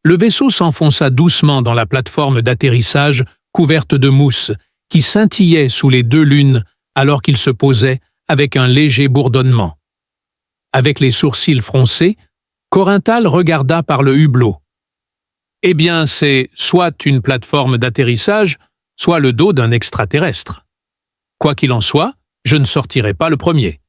Le vaisseau s'enfonça doucement dans la plateforme d'atterrissage couverte de mousse, qui scintillait sous les deux lunes alors qu'il se posait avec un léger bourdonnement. Avec les sourcils froncés, Corinthal regarda par le hublot. « Eh bien, c'est soit une plateforme d'atterrissage, soit le dos d'un extraterrestre. Quoi qu'il en soit, je ne sortirai pas le premier. »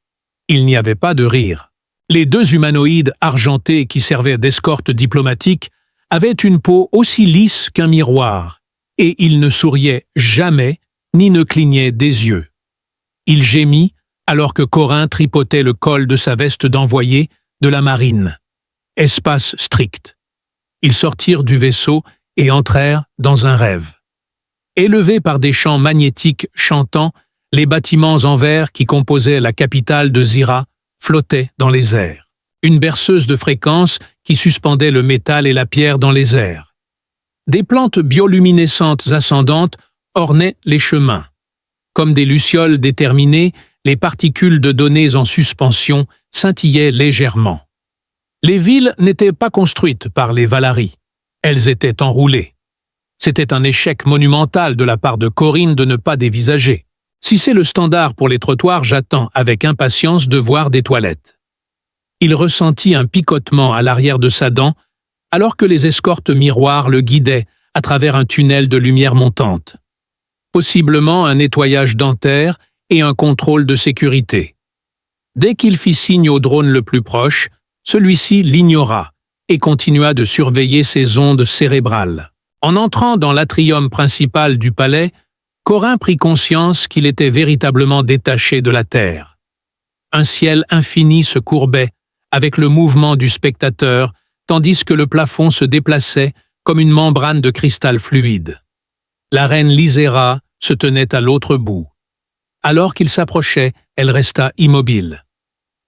Il n'y avait pas de rire. Les deux humanoïdes argentés qui servaient d'escorte diplomatique avaient une peau aussi lisse qu'un miroir, et ils ne souriaient jamais ni ne clignaient des yeux. Il gémit alors que Corin tripotait le col de sa veste d'envoyé de la marine. Espace strict. Ils sortirent du vaisseau et entrèrent dans un rêve. Élevés par des champs magnétiques chantants, les bâtiments en verre qui composaient la capitale de Zira flottaient dans les airs. Une berceuse de fréquences qui suspendait le métal et la pierre dans les airs. Des plantes bioluminescentes ascendantes ornaient les chemins. Comme des lucioles déterminées, les particules de données en suspension scintillaient légèrement. Les villes n'étaient pas construites par les Valaris. Elles étaient enroulées. C'était un échec monumental de la part de Corinne de ne pas dévisager. Si c'est le standard pour les trottoirs, j'attends avec impatience de voir des toilettes. Il ressentit un picotement à l'arrière de sa dent, alors que les escortes miroirs le guidaient à travers un tunnel de lumière montante. Possiblement un nettoyage dentaire et un contrôle de sécurité. Dès qu'il fit signe au drone le plus proche, celui-ci l'ignora et continua de surveiller ses ondes cérébrales. En entrant dans l'atrium principal du palais, Corin prit conscience qu'il était véritablement détaché de la terre. Un ciel infini se courbait avec le mouvement du spectateur, tandis que le plafond se déplaçait comme une membrane de cristal fluide. La reine Lysera se tenait à l'autre bout. Alors qu'il s'approchait, elle resta immobile.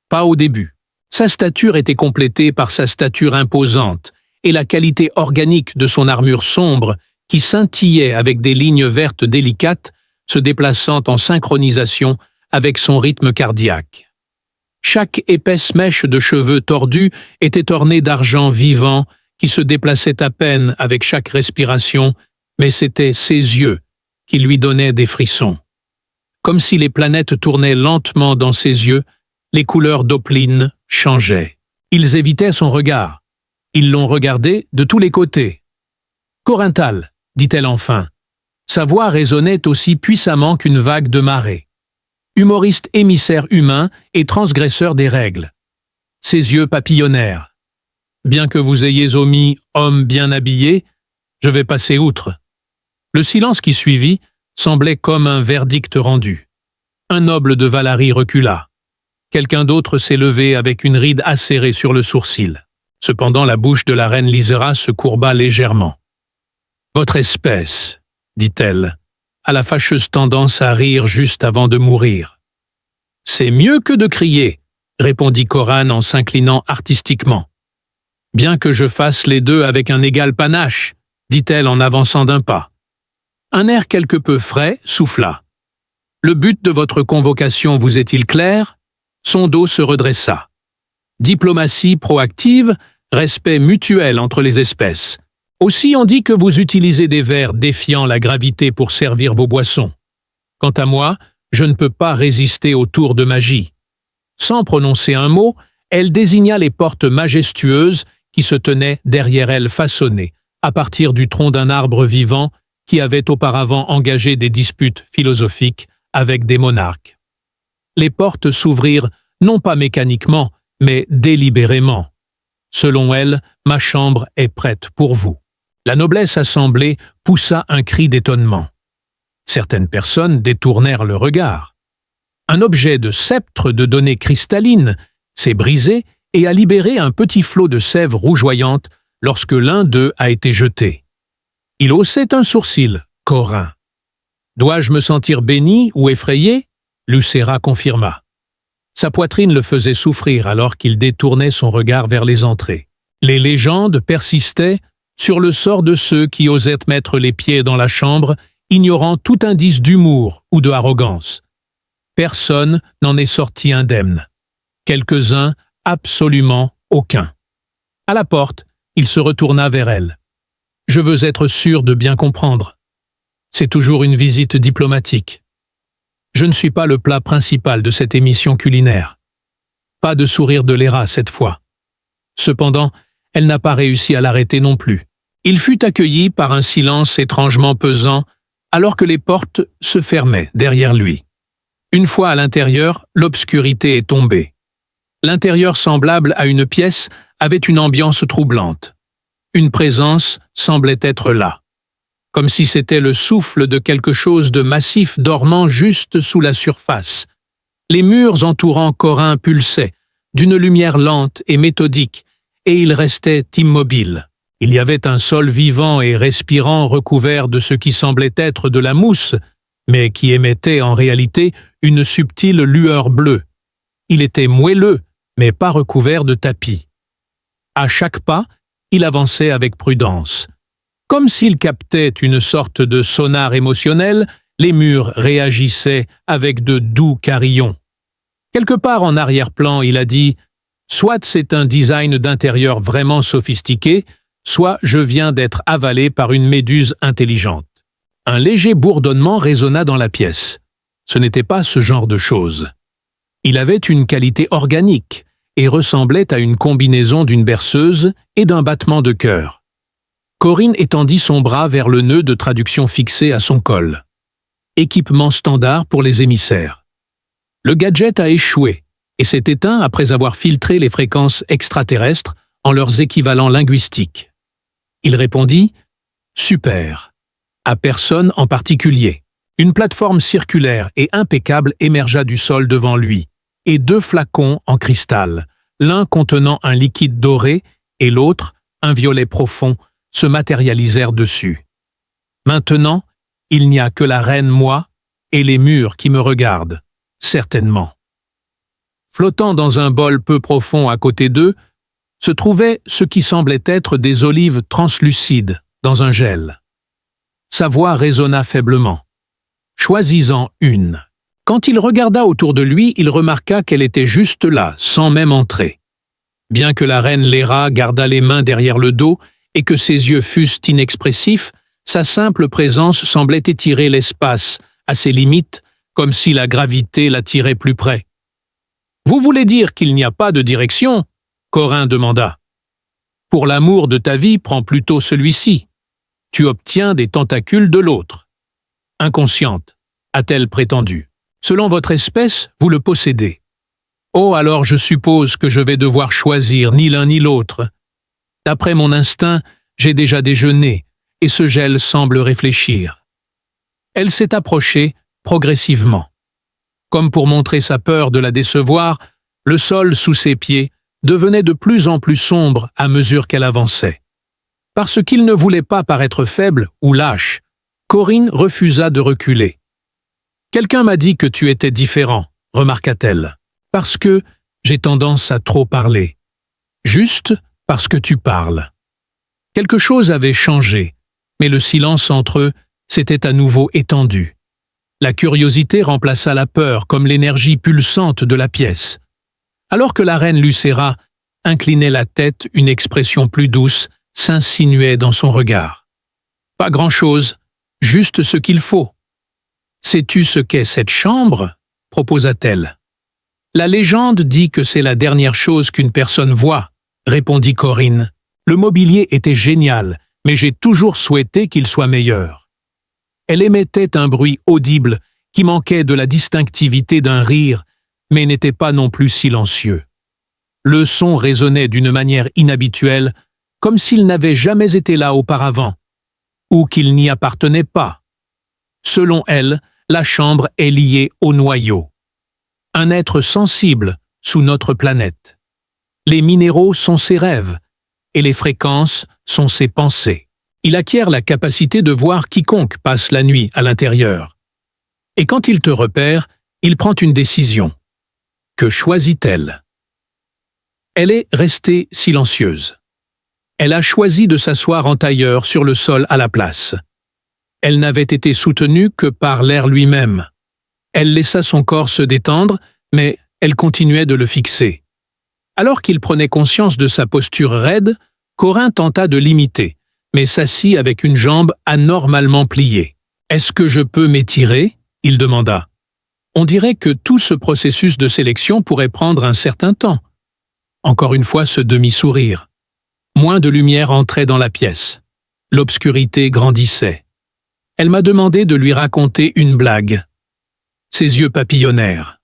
Pas au début. Sa stature était complétée par sa stature imposante et la qualité organique de son armure sombre qui scintillait avec des lignes vertes délicates se déplaçant en synchronisation avec son rythme cardiaque. Chaque épaisse mèche de cheveux tordus était ornée d'argent vivant qui se déplaçait à peine avec chaque respiration, mais c'étaient ses yeux qui lui donnaient des frissons. Comme si les planètes tournaient lentement dans ses yeux, les couleurs d'opeline changeaient. Ils évitaient son regard. Ils l'ont regardé de tous les côtés. « Corinthal », dit-elle enfin. Sa voix résonnait aussi puissamment qu'une vague de marée. Humoriste émissaire humain et transgresseur des règles. Ses yeux papillonnèrent. « Bien que vous ayez omis « homme bien habillé », je vais passer outre. » Le silence qui suivit semblait comme un verdict rendu. Un noble de Valarie recula. Quelqu'un d'autre s'est levé avec une ride acérée sur le sourcil. Cependant, la bouche de la reine Lysera se courba légèrement. « Votre espèce, dit-elle, a la fâcheuse tendance à rire juste avant de mourir. »« C'est mieux que de crier, » répondit Coran en s'inclinant artistiquement. « Bien que je fasse les deux avec un égal panache, » dit-elle en avançant d'un pas. Un air quelque peu frais souffla. « Le but de votre convocation vous est-il clair ?» Son dos se redressa. Diplomatie proactive, respect mutuel entre les espèces. Aussi on dit que vous utilisez des verres défiant la gravité pour servir vos boissons. Quant à moi, je ne peux pas résister au tour de magie. Sans prononcer un mot, elle désigna les portes majestueuses qui se tenaient derrière elle façonnées, à partir du tronc d'un arbre vivant qui avait auparavant engagé des disputes philosophiques avec des monarques. Les portes s'ouvrirent non pas mécaniquement, mais délibérément. Selon elle, ma chambre est prête pour vous. La noblesse assemblée poussa un cri d'étonnement. Certaines personnes détournèrent le regard. Un objet de sceptre de données cristallines s'est brisé et a libéré un petit flot de sève rougeoyante lorsque l'un d'eux a été jeté. Il haussait un sourcil, Corin. « Dois-je me sentir béni ou effrayé ?» Lucera confirma. Sa poitrine le faisait souffrir alors qu'il détournait son regard vers les entrées. Les légendes persistaient sur le sort de ceux qui osaient mettre les pieds dans la chambre, ignorant tout indice d'humour ou de arrogance. Personne n'en est sorti indemne. Quelques-uns, absolument aucun. À la porte, il se retourna vers elle. Je veux être sûr de bien comprendre. C'est toujours une visite diplomatique. Je ne suis pas le plat principal de cette émission culinaire. Pas de sourire de Léra cette fois. Cependant, elle n'a pas réussi à l'arrêter non plus. Il fut accueilli par un silence étrangement pesant alors que les portes se fermaient derrière lui. Une fois à l'intérieur, l'obscurité est tombée. L'intérieur semblable à une pièce avait une ambiance troublante. Une présence semblait être là, comme si c'était le souffle de quelque chose de massif dormant juste sous la surface. Les murs entourant Corin pulsaient, d'une lumière lente et méthodique, et il restait immobile. Il y avait un sol vivant et respirant recouvert de ce qui semblait être de la mousse, mais qui émettait en réalité une subtile lueur bleue. Il était moelleux, mais pas recouvert de tapis. À chaque pas, il avançait avec prudence. Comme s'il captait une sorte de sonar émotionnel, les murs réagissaient avec de doux carillons. Quelque part en arrière-plan, il a dit « Soit c'est un design d'intérieur vraiment sophistiqué, soit je viens d'être avalé par une méduse intelligente. » Un léger bourdonnement résonna dans la pièce. Ce n'était pas ce genre de chose. Il avait une qualité organique et ressemblait à une combinaison d'une berceuse et d'un battement de cœur. Corinne étendit son bras vers le nœud de traduction fixé à son col. Équipement standard pour les émissaires. Le gadget a échoué et s'est éteint après avoir filtré les fréquences extraterrestres en leurs équivalents linguistiques. Il répondit « Super » à personne en particulier. Une plateforme circulaire et impeccable émergea du sol devant lui, et 2 flacons en cristal, l'un contenant un liquide doré et l'autre, un violet profond, se matérialisèrent dessus. Maintenant, il n'y a que la reine moi et les murs qui me regardent, certainement. Flottant dans un bol peu profond à côté d'eux, se trouvaient ce qui semblait être des olives translucides dans un gel. Sa voix résonna faiblement. Choisis-en une. Quand il regarda autour de lui, il remarqua qu'elle était juste là, sans même entrer. Bien que la reine Léra gardât les mains derrière le dos et que ses yeux fussent inexpressifs, sa simple présence semblait étirer l'espace à ses limites, comme si la gravité l'attirait plus près. « Vous voulez dire qu'il n'y a pas de direction ?» Corin demanda. « Pour l'amour de ta vie, prends plutôt celui-ci. Tu obtiens des tentacules de l'autre. » Inconsciente, a-t-elle prétendu. Selon votre espèce, vous le possédez. Oh, alors je suppose que je vais devoir choisir ni l'un ni l'autre. D'après mon instinct, j'ai déjà déjeuné, et ce gel semble réfléchir. Elle s'est approchée progressivement. Comme pour montrer sa peur de la décevoir, le sol sous ses pieds devenait de plus en plus sombre à mesure qu'elle avançait. Parce qu'il ne voulait pas paraître faible ou lâche, Corinne refusa de reculer. « Quelqu'un m'a dit que tu étais différent, » remarqua-t-elle, « parce que j'ai tendance à trop parler. Juste parce que tu parles. » Quelque chose avait changé, mais le silence entre eux s'était à nouveau étendu. La curiosité remplaça la peur comme l'énergie pulsante de la pièce. Alors que la reine Lucera inclinait la tête, une expression plus douce s'insinuait dans son regard. « Pas grand-chose, juste ce qu'il faut. »« Sais-tu ce qu'est cette chambre ?» proposa-t-elle. « La légende dit que c'est la dernière chose qu'une personne voit, » répondit Corinne. « Le mobilier était génial, mais j'ai toujours souhaité qu'il soit meilleur. » Elle émettait un bruit audible qui manquait de la distinctivité d'un rire, mais n'était pas non plus silencieux. Le son résonnait d'une manière inhabituelle, comme s'il n'avait jamais été là auparavant, ou qu'il n'y appartenait pas. Selon elle, la chambre est liée au noyau. Un être sensible sous notre planète. Les minéraux sont ses rêves, et les fréquences sont ses pensées. Il acquiert la capacité de voir quiconque passe la nuit à l'intérieur. Et quand il te repère, il prend une décision. Que choisit-elle? Elle est restée silencieuse. Elle a choisi de s'asseoir en tailleur sur le sol à la place. Elle n'avait été soutenue que par l'air lui-même. Elle laissa son corps se détendre, mais elle continuait de le fixer. Alors qu'il prenait conscience de sa posture raide, Corin tenta de l'imiter, mais s'assit avec une jambe anormalement pliée. « Est-ce que je peux m'étirer » il demanda. On dirait que tout ce processus de sélection pourrait prendre un certain temps. Encore une fois ce demi-sourire. Moins de lumière entrait dans la pièce. L'obscurité grandissait. Elle m'a demandé de lui raconter une blague. Ses yeux papillonnèrent.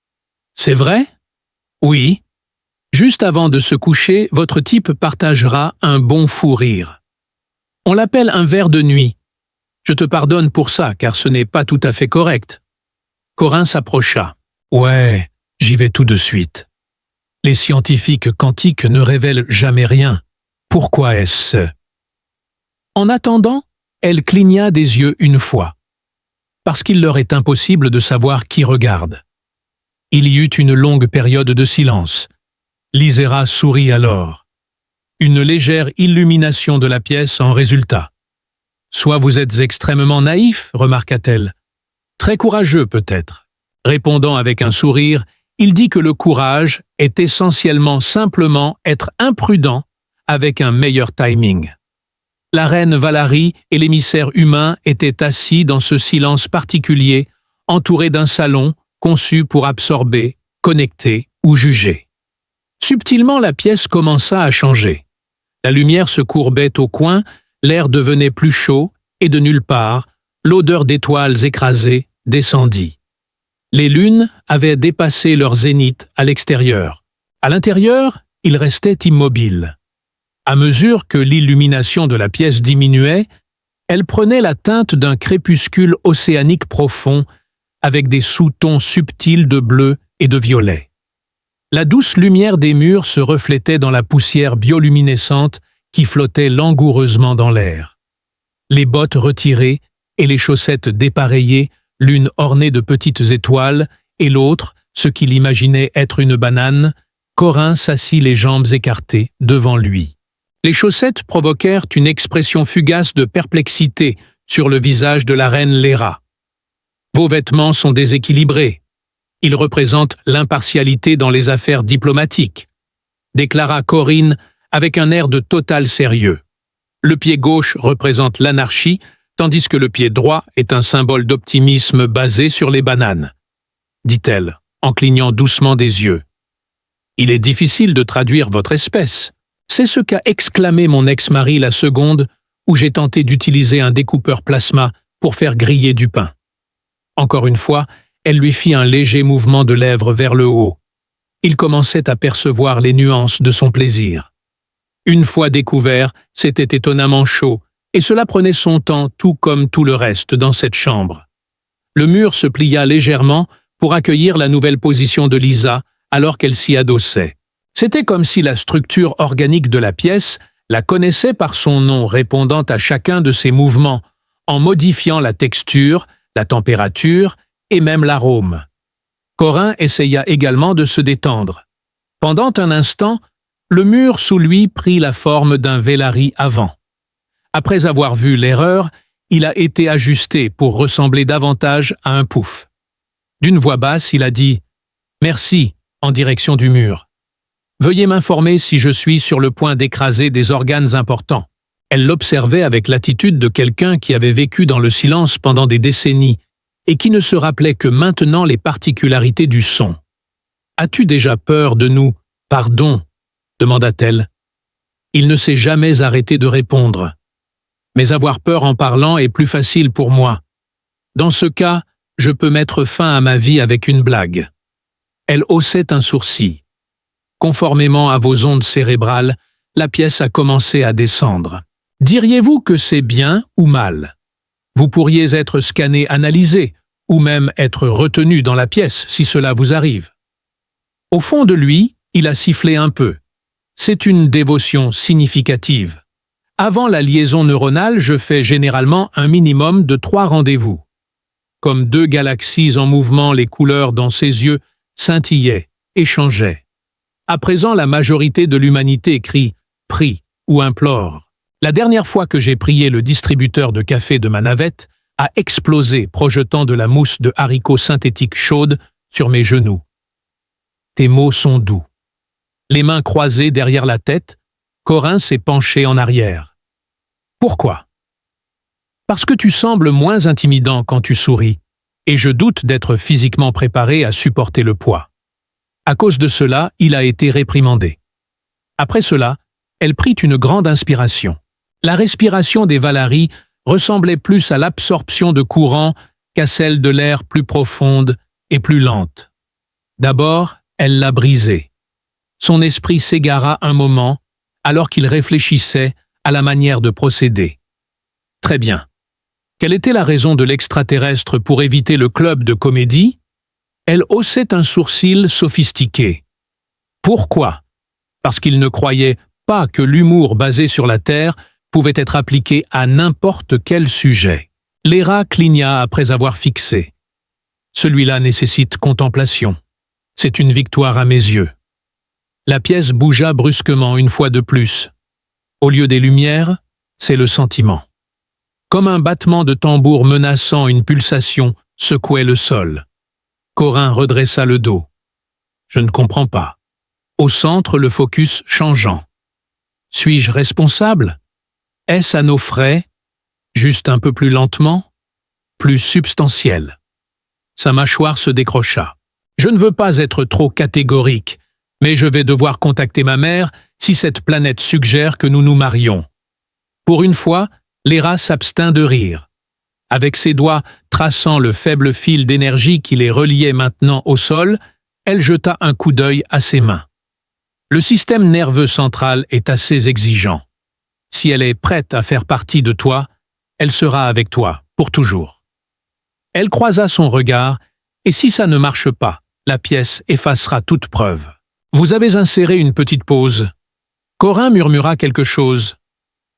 « C'est vrai ? » ?»« Oui. Juste avant de se coucher, votre type partagera un bon fou rire. On l'appelle un ver de nuit. Je te pardonne pour ça, car ce n'est pas tout à fait correct. » Corin s'approcha. « Ouais, j'y vais tout de suite. Les scientifiques quantiques ne révèlent jamais rien. Pourquoi est-ce ?» En attendant, elle cligna des yeux une fois. Parce qu'il leur est impossible de savoir qui regarde. Il y eut une longue période de silence. Lysera sourit alors. Une légère illumination de la pièce en résulta. « Soit vous êtes extrêmement naïf, remarqua-t-elle. Très courageux peut-être. » Répondant avec un sourire, il dit que le courage est essentiellement simplement être imprudent avec un meilleur timing. La reine Valarie et l'émissaire humain étaient assis dans ce silence particulier, entourés d'un salon conçu pour absorber, connecter ou juger. Subtilement, la pièce commença à changer. La lumière se courbait au coin, l'air devenait plus chaud, et de nulle part, l'odeur d'étoiles écrasées descendit. Les lunes avaient dépassé leur zénith à l'extérieur. À l'intérieur, ils restaient immobiles. À mesure que l'illumination de la pièce diminuait, elle prenait la teinte d'un crépuscule océanique profond, avec des sous-tons subtils de bleu et de violet. La douce lumière des murs se reflétait dans la poussière bioluminescente qui flottait langoureusement dans l'air. Les bottes retirées et les chaussettes dépareillées, l'une ornée de petites étoiles et l'autre, ce qu'il imaginait être une banane, Corin s'assit les jambes écartées devant lui. Les chaussettes provoquèrent une expression fugace de perplexité sur le visage de la reine Léra. « Vos vêtements sont déséquilibrés. Ils représentent l'impartialité dans les affaires diplomatiques, » déclara Corinne avec un air de total sérieux. Le pied gauche représente l'anarchie, tandis que le pied droit est un symbole d'optimisme basé sur les bananes, dit-elle, en clignant doucement des yeux. « Il est difficile de traduire votre espèce. C'est ce qu'a exclamé mon ex-mari la seconde où j'ai tenté d'utiliser un découpeur plasma pour faire griller du pain. » Encore une fois, elle lui fit un léger mouvement de lèvres vers le haut. Il commençait à percevoir les nuances de son plaisir. Une fois découvert, c'était étonnamment chaud, et cela prenait son temps tout comme tout le reste dans cette chambre. Le mur se plia légèrement pour accueillir la nouvelle position de Lisa alors qu'elle s'y adossait. C'était comme si la structure organique de la pièce la connaissait par son nom répondant à chacun de ses mouvements, en modifiant la texture, la température et même l'arôme. Corin essaya également de se détendre. Pendant un instant, le mur sous lui prit la forme d'un Vélari avant. Après avoir vu l'erreur, il a été ajusté pour ressembler davantage à un pouf. D'une voix basse, il a dit « Merci » en direction du mur. « Veuillez m'informer si je suis sur le point d'écraser des organes importants. » Elle l'observait avec l'attitude de quelqu'un qui avait vécu dans le silence pendant des décennies et qui ne se rappelait que maintenant les particularités du son. « As-tu déjà peur de nous, pardon ?» demanda-t-elle. Il ne s'est jamais arrêté de répondre. « Mais avoir peur en parlant est plus facile pour moi. Dans ce cas, je peux mettre fin à ma vie avec une blague. » Elle haussait un sourcil. Conformément à vos ondes cérébrales, la pièce a commencé à descendre. Diriez-vous que c'est bien ou mal? Vous pourriez être scanné, analysé, ou même être retenu dans la pièce si cela vous arrive. Au fond de lui, il a sifflé un peu. C'est une dévotion significative. Avant la liaison neuronale, je fais généralement un minimum de 3 rendez-vous. Comme 2 galaxies en mouvement, les couleurs dans ses yeux scintillaient, échangeaient. À présent, la majorité de l'humanité crie « prie » ou implore. La dernière fois que j'ai prié, le distributeur de café de ma navette a explosé, projetant de la mousse de haricots synthétiques chaude sur mes genoux. Tes mots sont doux. Les mains croisées derrière la tête, Corin s'est penché en arrière. Pourquoi? Parce que tu sembles moins intimidant quand tu souris, et je doute d'être physiquement préparé à supporter le poids. À cause de cela, il a été réprimandé. Après cela, elle prit une grande inspiration. La respiration des Valaries ressemblait plus à l'absorption de courant qu'à celle de l'air plus profonde et plus lente. D'abord, elle l'a brisé. Son esprit s'égara un moment, alors qu'il réfléchissait à la manière de procéder. Très bien. Quelle était la raison de l'extraterrestre pour éviter le club de comédie? Elle haussait un sourcil sophistiqué. Pourquoi? Parce qu'il ne croyait pas que l'humour basé sur la Terre pouvait être appliqué à n'importe quel sujet. Léra cligna après avoir fixé. Celui-là nécessite contemplation. C'est une victoire à mes yeux. La pièce bougea brusquement une fois de plus. Au lieu des lumières, c'est le sentiment. Comme un battement de tambour menaçant une pulsation secouait le sol. Corin redressa le dos. Je ne comprends pas. Au centre, le focus changeant. Suis-je responsable? Est-ce à nos frais? Juste un peu plus lentement? Plus substantiel. Sa mâchoire se décrocha. Je ne veux pas être trop catégorique, mais je vais devoir contacter ma mère si cette planète suggère que nous nous marions. Pour une fois, Léra s'abstint de rire. Avec ses doigts traçant le faible fil d'énergie qui les reliait maintenant au sol, elle jeta un coup d'œil à ses mains. Le système nerveux central est assez exigeant. Si elle est prête à faire partie de toi, elle sera avec toi, pour toujours. Elle croisa son regard, et si ça ne marche pas, la pièce effacera toute preuve. Vous avez inséré une petite pause. Corin murmura quelque chose.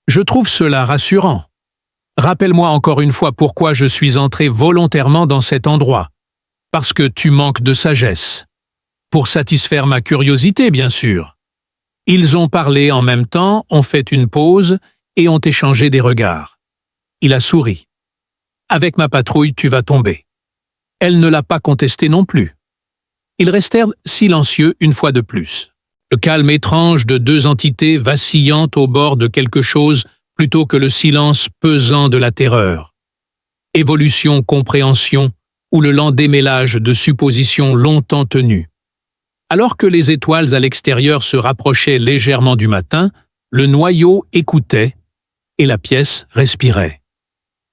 Je trouve cela rassurant. Rappelle-moi encore une fois pourquoi je suis entré volontairement dans cet endroit. Parce que tu manques de sagesse. Pour satisfaire ma curiosité, bien sûr. Ils ont parlé en même temps, ont fait une pause et ont échangé des regards. Il a souri. Avec ma patrouille, tu vas tomber. Elle ne l'a pas contesté non plus. Ils restèrent silencieux une fois de plus. Le calme étrange de deux entités vacillant au bord de quelque chose plutôt que le silence pesant de la terreur. Évolution, compréhension ou le lent démêlage de suppositions longtemps tenues. Alors que les étoiles à l'extérieur se rapprochaient légèrement du matin, le noyau écoutait et la pièce respirait.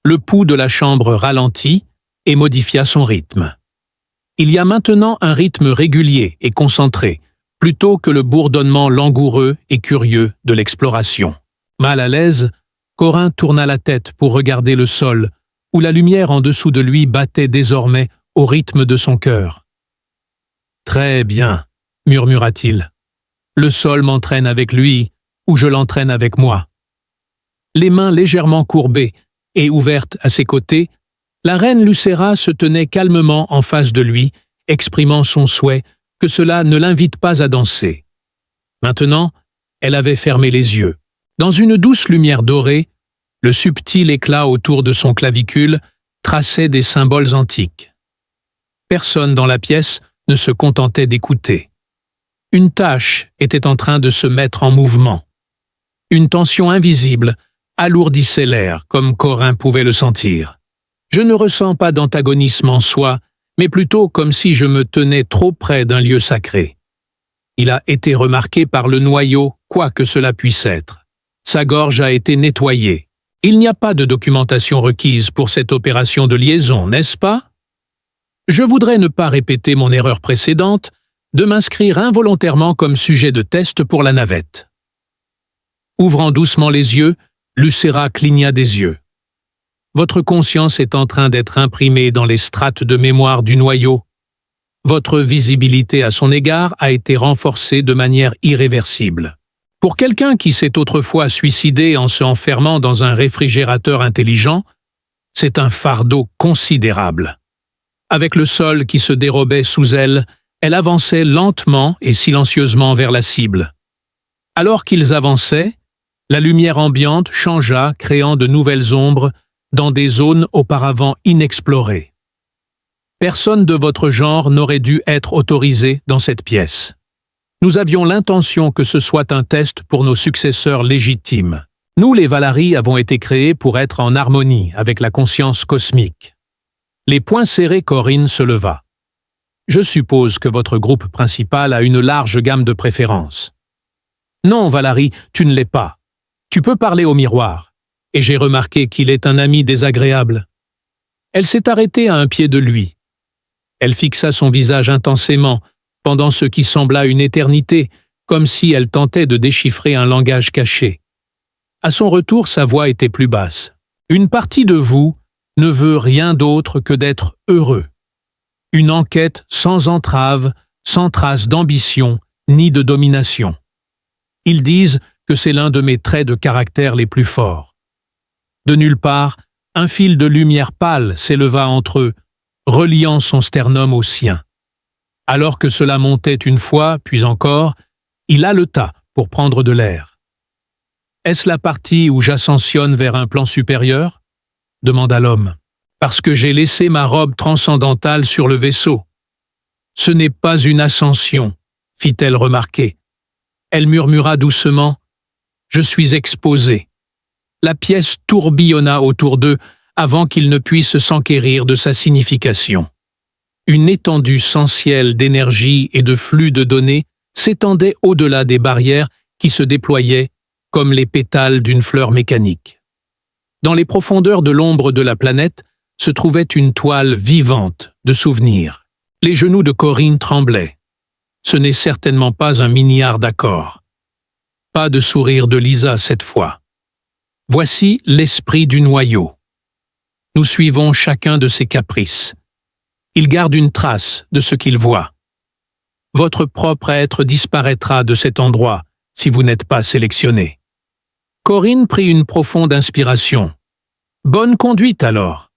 Le pouls de la chambre ralentit et modifia son rythme. Il y a maintenant un rythme régulier et concentré, plutôt que le bourdonnement langoureux et curieux de l'exploration. Mal à l'aise, Corin tourna la tête pour regarder le sol, où la lumière en dessous de lui battait désormais au rythme de son cœur. « Très bien, » murmura-t-il. « Le sol m'entraîne avec lui, ou je l'entraîne avec moi. » Les mains légèrement courbées et ouvertes à ses côtés, la reine Lucera se tenait calmement en face de lui, exprimant son souhait que cela ne l'invite pas à danser. Maintenant, elle avait fermé les yeux. Dans une douce lumière dorée, le subtil éclat autour de son clavicule traçait des symboles antiques. Personne dans la pièce ne se contentait d'écouter. Une tâche était en train de se mettre en mouvement. Une tension invisible alourdissait l'air, comme Corin pouvait le sentir. Je ne ressens pas d'antagonisme en soi, mais plutôt comme si je me tenais trop près d'un lieu sacré. Il a été remarqué par le noyau, quoi que cela puisse être. Sa gorge a été nettoyée. Il n'y a pas de documentation requise pour cette opération de liaison, n'est-ce pas? Je voudrais ne pas répéter mon erreur précédente, de m'inscrire involontairement comme sujet de test pour la navette. Ouvrant doucement les yeux, Lucera cligna des yeux. Votre conscience est en train d'être imprimée dans les strates de mémoire du noyau. Votre visibilité à son égard a été renforcée de manière irréversible. Pour quelqu'un qui s'est autrefois suicidé en se enfermant dans un réfrigérateur intelligent, c'est un fardeau considérable. Avec le sol qui se dérobait sous elle, elle avançait lentement et silencieusement vers la cible. Alors qu'ils avançaient, la lumière ambiante changea, créant de nouvelles ombres dans des zones auparavant inexplorées. Personne de votre genre n'aurait dû être autorisé dans cette pièce. Nous avions l'intention que ce soit un test pour nos successeurs légitimes. Nous, les Valaris, avons été créés pour être en harmonie avec la conscience cosmique. Les poings serrés, Corine se leva. Je suppose que votre groupe principal a une large gamme de préférences. Non, Valari, tu ne l'es pas. Tu peux parler au miroir. Et j'ai remarqué qu'il est un ami désagréable. Elle s'est arrêtée à un pied de lui. Elle fixa son visage intensément, pendant ce qui sembla une éternité, comme si elle tentait de déchiffrer un langage caché. À son retour, sa voix était plus basse. Une partie de vous ne veut rien d'autre que d'être heureux. Une enquête sans entrave, sans trace d'ambition ni de domination. Ils disent que c'est l'un de mes traits de caractère les plus forts. De nulle part, un fil de lumière pâle s'éleva entre eux, reliant son sternum au sien. Alors que cela montait une fois, puis encore, il haleta pour prendre de l'air. « Est-ce la partie où j'ascensionne vers un plan supérieur ?» demanda l'homme. « Parce que j'ai laissé ma robe transcendantale sur le vaisseau. »« Ce n'est pas une ascension, » fit-elle remarquer. Elle murmura doucement « Je suis exposée. » La pièce tourbillonna autour d'eux avant qu'ils ne puissent s'enquérir de sa signification. Une étendue sans ciel d'énergie et de flux de données s'étendait au-delà des barrières qui se déployaient comme les pétales d'une fleur mécanique. Dans les profondeurs de l'ombre de la planète se trouvait une toile vivante de souvenirs. Les genoux de Corine tremblaient. Ce n'est certainement pas un milliard d'accords. Pas de sourire de Lisa cette fois. Voici l'esprit du noyau. Nous suivons chacun de ses caprices. Il garde une trace de ce qu'il voit. Votre propre être disparaîtra de cet endroit si vous n'êtes pas sélectionné. Corine prit une profonde inspiration. Bonne conduite alors.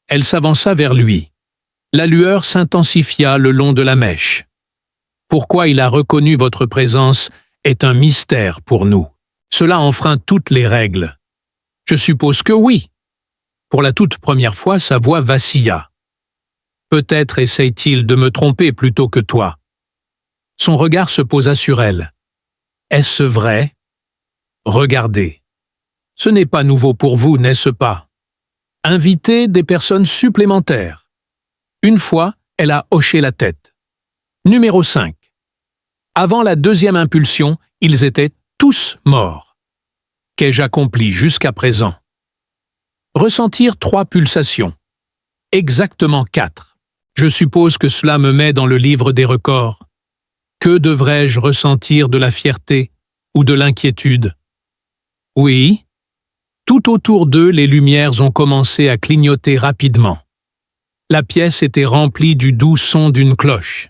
Elle s'avança vers lui. La lueur s'intensifia le long de la mèche. Pourquoi il a reconnu votre présence est un mystère pour nous. Cela enfreint toutes les règles. Je suppose que oui. Pour la toute première fois, sa voix vacilla. Peut-être essaye-t-il de me tromper plutôt que toi. Son regard se posa sur elle. Est-ce vrai? Regardez. Ce n'est pas nouveau pour vous, n'est-ce pas? Invitez des personnes supplémentaires. Une fois, elle a hoché la tête. Numéro 5. Avant la deuxième impulsion, ils étaient tous morts. Qu'ai-je accompli jusqu'à présent? Ressentir 3 pulsations. Exactement 4. Je suppose que cela me met dans le livre des records. Que devrais-je ressentir de la fierté ou de l'inquiétude? Oui. Tout autour d'eux, les lumières ont commencé à clignoter rapidement. La pièce était remplie du doux son d'une cloche.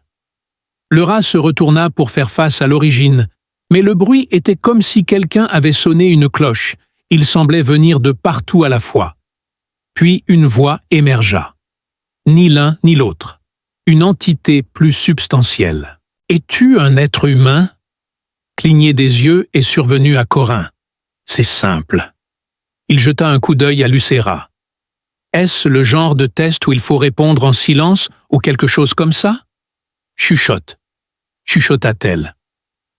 Le rat se retourna pour faire face à l'origine, mais le bruit était comme si quelqu'un avait sonné une cloche. Il semblait venir de partout à la fois. Puis une voix émergea. Ni l'un ni l'autre. Une entité plus substantielle. « Es-tu un être humain ?» Cligner des yeux est survenu à Corin. C'est simple. Il jeta un coup d'œil à Lucera. Est-ce le genre de test où il faut répondre en silence ou quelque chose comme ça? Chuchote. Chuchota-t-elle.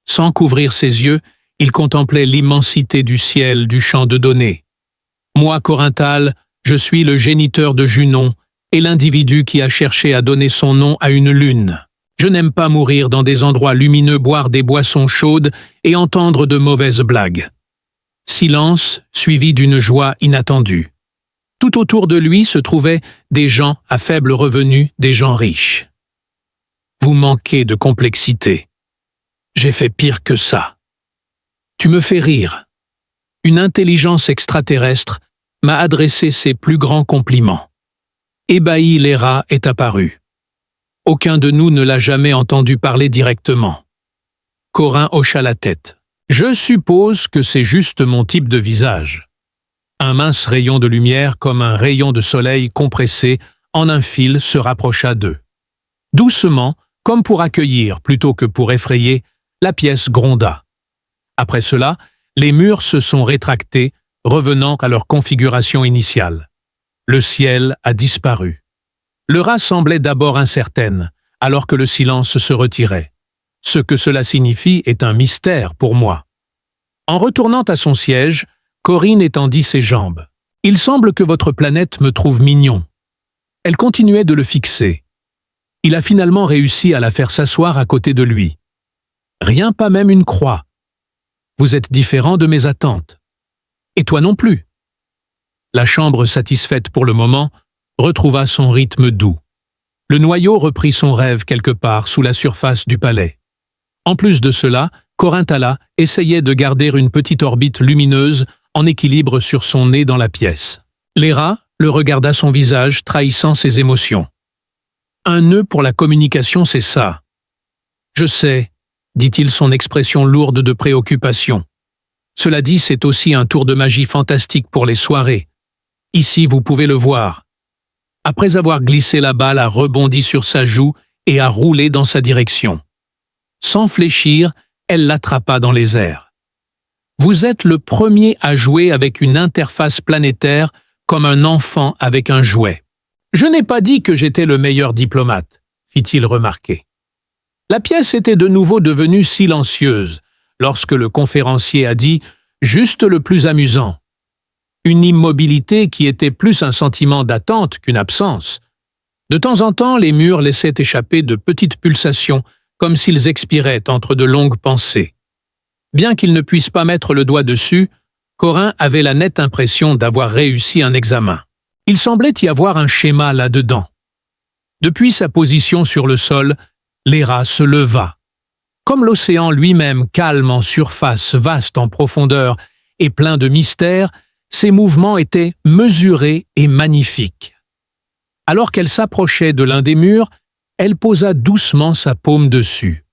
Sans couvrir ses yeux, il contemplait l'immensité du ciel du champ de données. Moi, Corinthal, je suis le géniteur de Junon et l'individu qui a cherché à donner son nom à une lune. Je n'aime pas mourir dans des endroits lumineux, boire des boissons chaudes et entendre de mauvaises blagues. Silence suivi d'une joie inattendue. Tout autour de lui se trouvaient des gens à faible revenu, des gens riches. Vous manquez de complexité. J'ai fait pire que ça. Tu me fais rire. Une intelligence extraterrestre m'a adressé ses plus grands compliments. Ébahi, Léra est apparu. Aucun de nous ne l'a jamais entendu parler directement. Corin hocha la tête. Je suppose que c'est juste mon type de visage. Un mince rayon de lumière comme un rayon de soleil compressé en un fil se rapprocha d'eux. Doucement, comme pour accueillir plutôt que pour effrayer, la pièce gronda. Après cela, les murs se sont rétractés, revenant à leur configuration initiale. Le ciel a disparu. Le rat semblait d'abord incertaine, alors que le silence se retirait. Ce que cela signifie est un mystère pour moi. En retournant à son siège, Corinne étendit ses jambes. « Il semble que votre planète me trouve mignon. » Elle continuait de le fixer. Il a finalement réussi à la faire s'asseoir à côté de lui. Rien, pas même une croix. Vous êtes différent de mes attentes. Et toi non plus. La chambre, satisfaite pour le moment, retrouva son rythme doux. Le noyau reprit son rêve quelque part sous la surface du palais. En plus de cela, Corinthala essayait de garder une petite orbite lumineuse en équilibre sur son nez dans la pièce. Léra le regarda son visage, trahissant ses émotions. Un nœud pour la communication, c'est ça. Je sais, dit-il, son expression lourde de préoccupation. Cela dit, c'est aussi un tour de magie fantastique pour les soirées. Ici, vous pouvez le voir. Après avoir glissé la balle, a rebondi sur sa joue et a roulé dans sa direction. Sans fléchir, elle l'attrapa dans les airs. Vous êtes le premier à jouer avec une interface planétaire comme un enfant avec un jouet. Je n'ai pas dit que j'étais le meilleur diplomate, fit-il remarquer. La pièce était de nouveau devenue silencieuse lorsque le conférencier a dit « juste le plus amusant ». Une immobilité qui était plus un sentiment d'attente qu'une absence. De temps en temps, les murs laissaient échapper de petites pulsations, comme s'ils expiraient entre de longues pensées. Bien qu'il ne puisse pas mettre le doigt dessus, Corin avait la nette impression d'avoir réussi un examen. Il semblait y avoir un schéma là-dedans. Depuis sa position sur le sol, Léra se leva. Comme l'océan lui-même, calme en surface, vaste en profondeur et plein de mystères, ses mouvements étaient mesurés et magnifiques. Alors qu'elle s'approchait de l'un des murs, elle posa doucement sa paume dessus.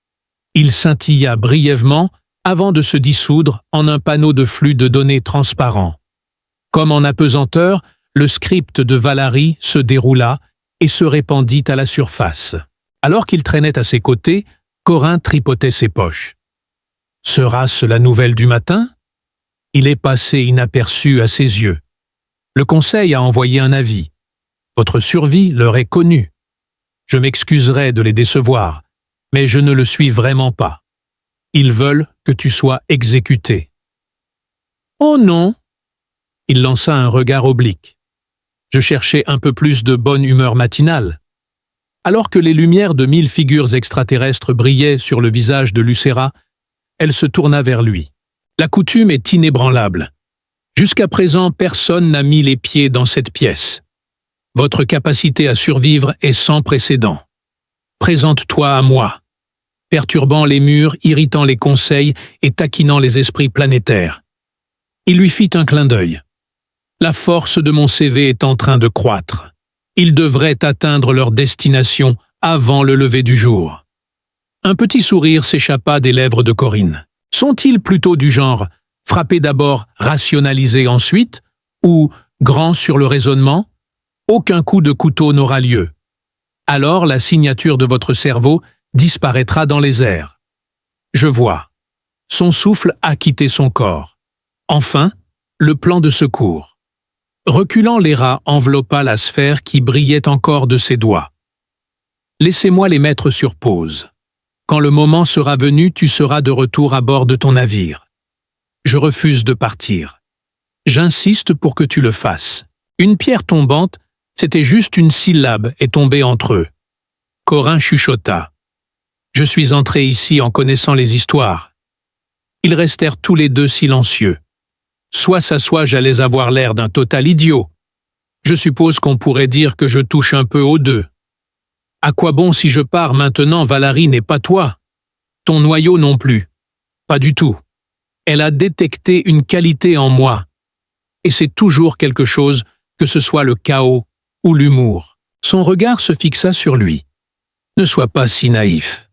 Il scintilla brièvement avant de se dissoudre en un panneau de flux de données transparent. Comme en apesanteur, le script de Valarie se déroula et se répandit à la surface. Alors qu'il traînait à ses côtés, Corin tripotait ses poches. Sera-ce la nouvelle du matin? Il est passé inaperçu à ses yeux. Le conseil a envoyé un avis. Votre survie leur est connue. Je m'excuserai de les décevoir, mais je ne le suis vraiment pas. Ils veulent que tu sois exécuté. Oh non! Il lança un regard oblique. Je cherchais un peu plus de bonne humeur matinale. Alors que les lumières de 1000 figures extraterrestres brillaient sur le visage de Lucera, elle se tourna vers lui. La coutume est inébranlable. Jusqu'à présent, personne n'a mis les pieds dans cette pièce. Votre capacité à survivre est sans précédent. Présente-toi à moi. Perturbant les murs, irritant les conseils et taquinant les esprits planétaires. Il lui fit un clin d'œil. La force de mon CV est en train de croître. Ils devraient atteindre leur destination avant le lever du jour. Un petit sourire s'échappa des lèvres de Corinne. Sont-ils plutôt du genre frapper d'abord, rationaliser ensuite, ou grand sur le raisonnement? Aucun coup de couteau n'aura lieu. Alors la signature de votre cerveau disparaîtra dans les airs. Je vois. Son souffle a quitté son corps. Enfin, le plan de secours. Reculant, Léra enveloppa la sphère qui brillait encore de ses doigts. Laissez-moi les mettre sur pause. Quand le moment sera venu, tu seras de retour à bord de ton navire. Je refuse de partir. J'insiste pour que tu le fasses. Une pierre tombante, c'était juste une syllabe, est tombée entre eux. Corin chuchota. Je suis entré ici en connaissant les histoires. Ils restèrent tous les deux silencieux. Soit j'allais avoir l'air d'un total idiot. Je suppose qu'on pourrait dire que je touche un peu aux deux. À quoi bon si je pars maintenant, Valarie n'est pas toi? Ton noyau non plus. Pas du tout. Elle a détecté une qualité en moi. Et c'est toujours quelque chose, que ce soit le chaos ou l'humour. Son regard se fixa sur lui. Ne sois pas si naïf.